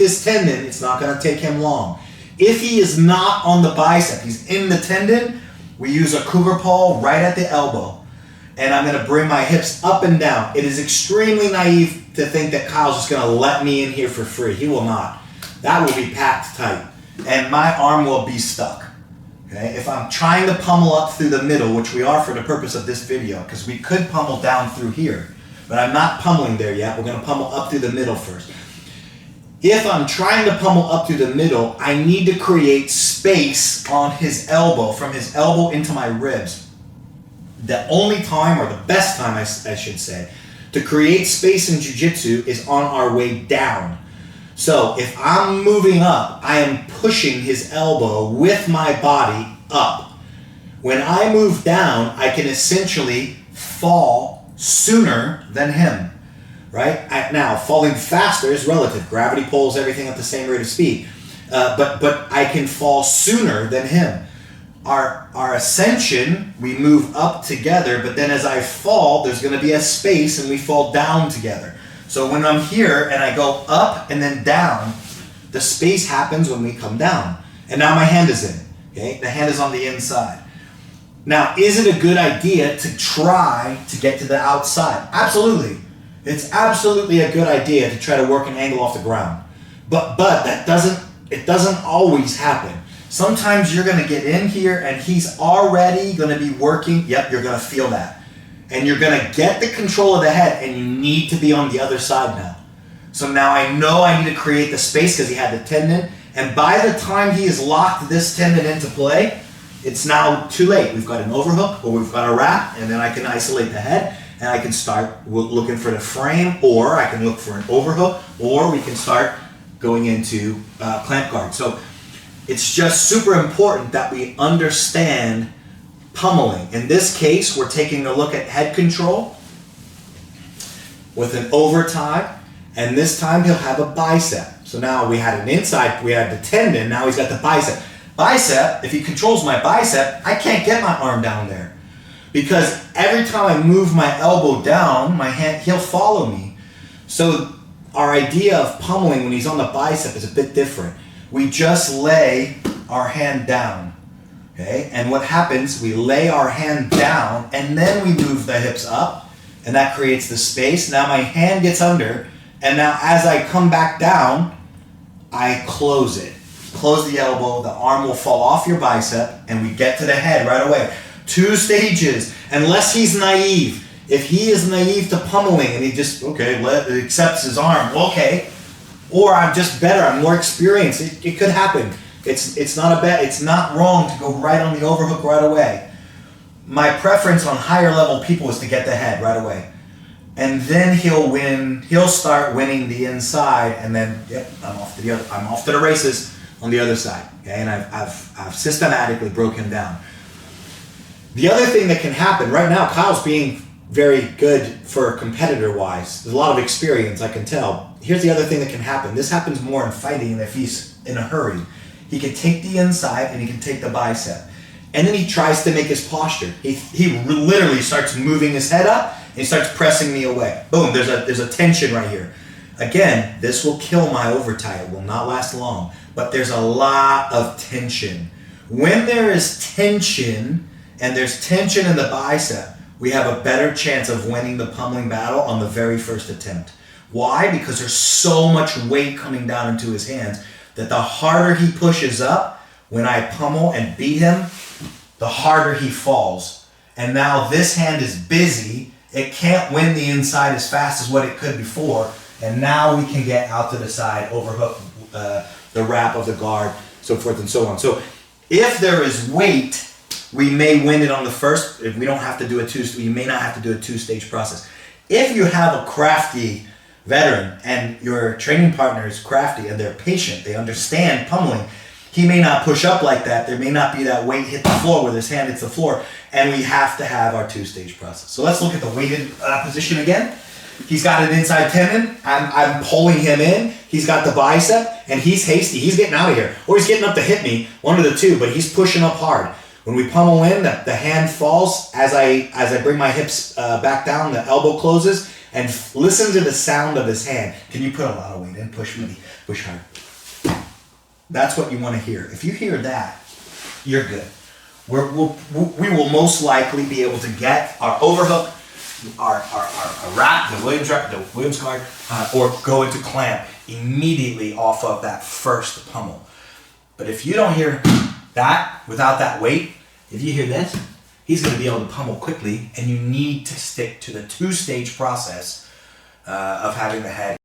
this tendon, it's not going to take him long. If he is not on the bicep, he's in the tendon, we use a cougar pull right at the elbow. And I'm going to bring my hips up and down. It is extremely naive to think that Kyle's just going to let me in here for free. He will not. That will be packed tight. And my arm will be stuck. Okay? If I'm trying to pummel up through the middle, which we are for the purpose of this video, because we could pummel down through here, but I'm not pummeling there yet. We're going to pummel up through the middle first. If I'm trying to pummel up through the middle, I need to create space on his elbow, from his elbow into my ribs. The only time, or the best time I should say, to create space in jiu-jitsu is on our way down. So if I'm moving up, I am pushing his elbow with my body up. When I move down, I can essentially fall sooner than him, right? Now, falling faster is relative. Gravity pulls everything at the same rate of speed. But I can fall sooner than him. Our ascension, we move up together, but then as I fall, there's going to be a space and we fall down together. So when I'm here and I go up and then down, the space happens when we come down. And now my hand is in, okay? The hand is on the inside. Now, is it a good idea to try to get to the outside? Absolutely. It's absolutely a good idea to try to work an angle off the ground. But it doesn't always happen. Sometimes you're going to get in here and he's already going to be working. Yep, you're going to feel that. And you're going to get the control of the head and you need to be on the other side now. So now I know I need to create the space because he had the tendon. And by the time he has locked this tendon into play, it's now too late. We've got an overhook or we've got a wrap, and then I can isolate the head and I can start looking for the frame, or I can look for an overhook, or we can start going into clamp guard. So it's just super important that we understand pummeling. In this case, we're taking a look at head control with an overtime, and this time he'll have a bicep. So now we had an inside, we had the tendon, now he's got the bicep. Bicep, if he controls my bicep, I can't get my arm down there. Because every time I move my elbow down, my hand, he'll follow me. So our idea of pummeling when he's on the bicep is a bit different. We just lay our hand down, okay? And what happens, we lay our hand down and then we move the hips up, and that creates the space. Now my hand gets under, and now as I come back down, I close it. Close the elbow, the arm will fall off your bicep, and we get to the head right away. 2 stages, unless he's naive. If he is naive to pummeling and he just, accepts his arm, okay. Or I'm just better, I'm more experienced. It could happen. It's not wrong to go right on the overhook right away. My preference on higher level people is to get the head right away. And then he'll start winning the inside, and then I'm off to the races on the other side. Okay, and I've systematically broken him down. The other thing that can happen right now, Kyle's being very good for competitor-wise. There's a lot of experience, I can tell. Here's the other thing that can happen. This happens more in fighting if he's in a hurry. He can take the inside and he can take the bicep. And then he tries to make his posture. He literally starts moving his head up and he starts pressing me away. Boom, there's a tension right here. Again, this will kill my overtie. It will not last long. But there's a lot of tension. When there is tension, and there's tension in the bicep, we have a better chance of winning the pummeling battle on the very first attempt. Why? Because there's so much weight coming down into his hands that the harder he pushes up, when I pummel and beat him, the harder he falls. And now this hand is busy. It can't win the inside as fast as what it could before. And now we can get out to the side, overhook the wrap of the guard, so forth and so on. So if there is weight, we may win it on the first. If we don't have to do we may not have to do a 2-stage process. If you have a crafty veteran and your training partner is crafty and they're patient, they understand pummeling, he may not push up like that. There may not be that weight hit the floor where his hand hits the floor, and we have to have our 2-stage process. So let's look at the weighted position again. He's got an inside tendon. I'm pulling him in. He's got the bicep, and he's hasty. He's getting out of here, or he's getting up to hit me. One of the two, but he's pushing up hard. When we pummel in, the hand falls as I bring my hips back down. The elbow closes. And listen to the sound of his hand. Can you put a lot of weight in? Push, buddy. Push hard. That's what you want to hear. If you hear that, you're good. We will most likely be able to get our overhook, our wrap, the Williams guard, or go into clamp immediately off of that first pummel. But if you don't hear that without that weight, if you hear this, he's going to be able to pummel quickly, and you need to stick to the 2-stage process of having the head